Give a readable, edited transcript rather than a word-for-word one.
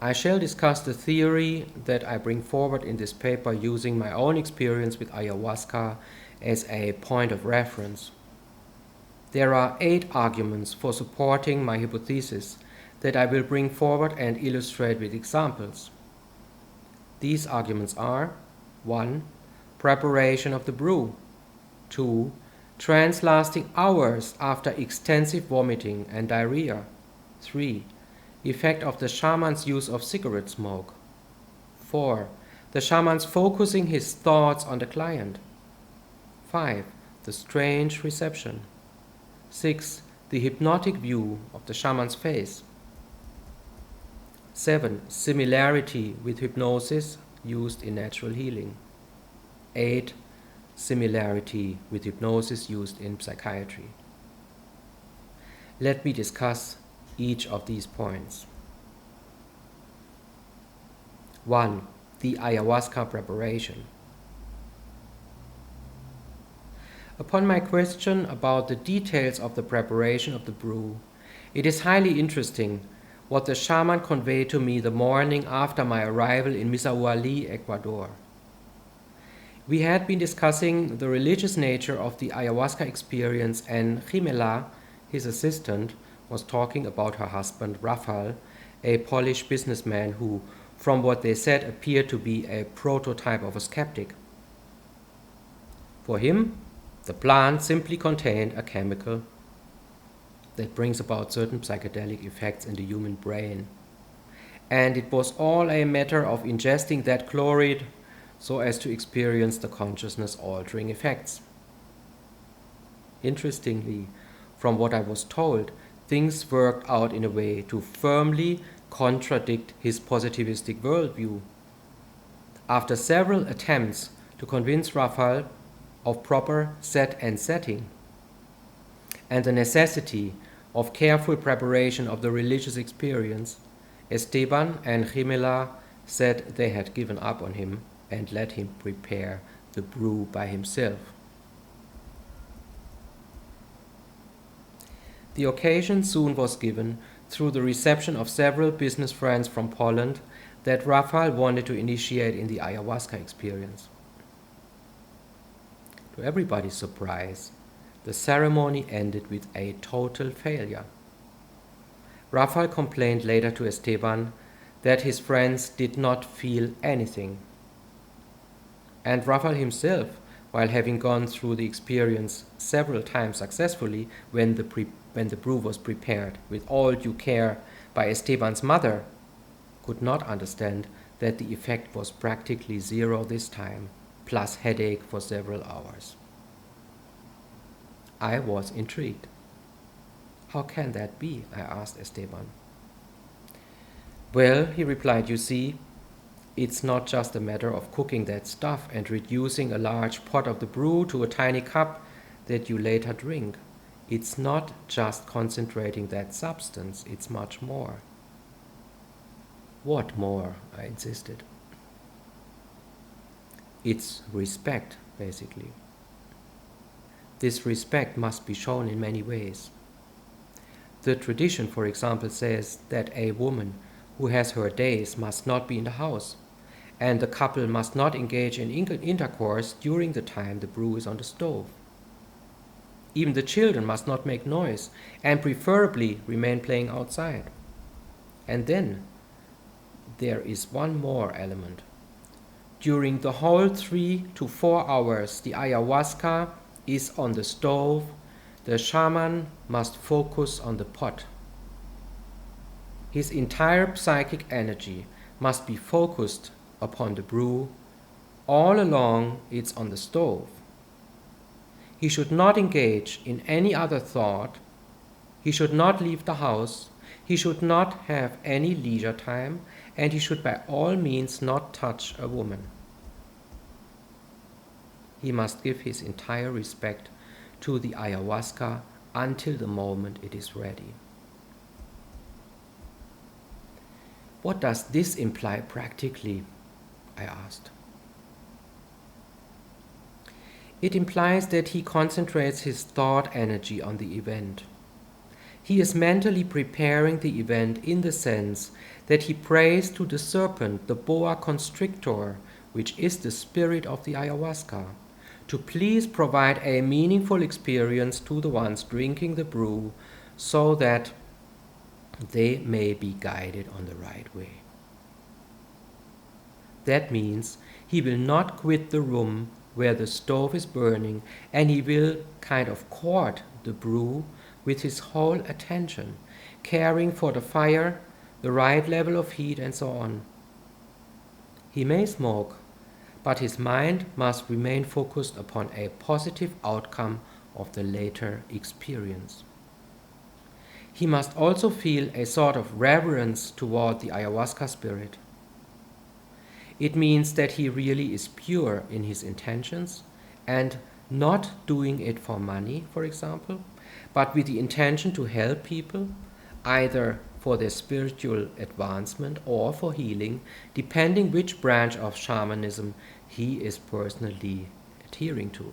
I shall discuss the theory that I bring forward in this paper using my own experience with ayahuasca as a point of reference. There are 8 arguments for supporting my hypothesis that I will bring forward and illustrate with examples. These arguments are: 1. Preparation of the brew. 2. Trance lasting hours after extensive vomiting and diarrhea. 3. Effect of the shaman's use of cigarette smoke. 4. The shaman's focusing his thoughts on the client. 5. The strange reception. 6. The hypnotic view of the shaman's face. 7. Similarity with hypnosis used in natural healing. 8. Similarity with hypnosis used in psychiatry. Let me discuss each of these points. 1. The Ayahuasca Preparation. Upon my question about the details of the preparation of the brew, it is highly interesting what the shaman conveyed to me the morning after my arrival in Misahuali, Ecuador. We had been discussing the religious nature of the ayahuasca experience, and Jimela, his assistant, was talking about her husband Rafael, a Polish businessman who, from what they said, appeared to be a prototype of a skeptic. For him, the plant simply contained a chemical that brings about certain psychedelic effects in the human brain. And it was all a matter of ingesting that chloride so as to experience the consciousness-altering effects. Interestingly, from what I was told, things worked out in a way to firmly contradict his positivistic worldview. After several attempts to convince Raphael of proper set and setting and the necessity of careful preparation of the religious experience, Esteban and Jimela said they had given up on him and let him prepare the brew by himself. The occasion soon was given through the reception of several business friends from Poland that Raphael wanted to initiate in the ayahuasca experience. To everybody's surprise, the ceremony ended with a total failure. Raphael complained later to Esteban that his friends did not feel anything. And Raphael himself, while having gone through the experience several times successfully when the brew was prepared with all due care by Esteban's mother, could not understand that the effect was practically zero this time, plus headache for several hours. I was intrigued. How can that be? I asked Esteban. Well, he replied, you see, it's not just a matter of cooking that stuff and reducing a large pot of the brew to a tiny cup that you later drink. It's not just concentrating that substance, it's much more. What more? I insisted. It's respect, basically. This respect must be shown in many ways. The tradition, for example, says that a woman who has her days must not be in the house, and the couple must not engage in intercourse during the time the brew is on the stove. Even the children must not make noise and preferably remain playing outside. And then there is one more element. During the whole 3 to 4 hours the ayahuasca is on the stove, the shaman must focus on the pot. His entire psychic energy must be focused upon the brew. All along it's on the stove. He should not engage in any other thought. He should not leave the house. He should not have any leisure time, and he should by all means not touch a woman. He must give his entire respect to the ayahuasca until the moment it is ready. What does this imply practically? I asked. It implies that he concentrates his thought energy on the event. He is mentally preparing the event in the sense that he prays to the serpent, the boa constrictor, which is the spirit of the ayahuasca, to please provide a meaningful experience to the ones drinking the brew so that they may be guided on the right way. That means he will not quit the room where the stove is burning, and he will kind of court the brew with his whole attention, caring for the fire, the right level of heat, and so on. He may smoke, but his mind must remain focused upon a positive outcome of the later experience. He must also feel a sort of reverence toward the ayahuasca spirit. It means that he really is pure in his intentions and not doing it for money, for example, but with the intention to help people, either for their spiritual advancement or for healing, depending which branch of shamanism he is personally adhering to.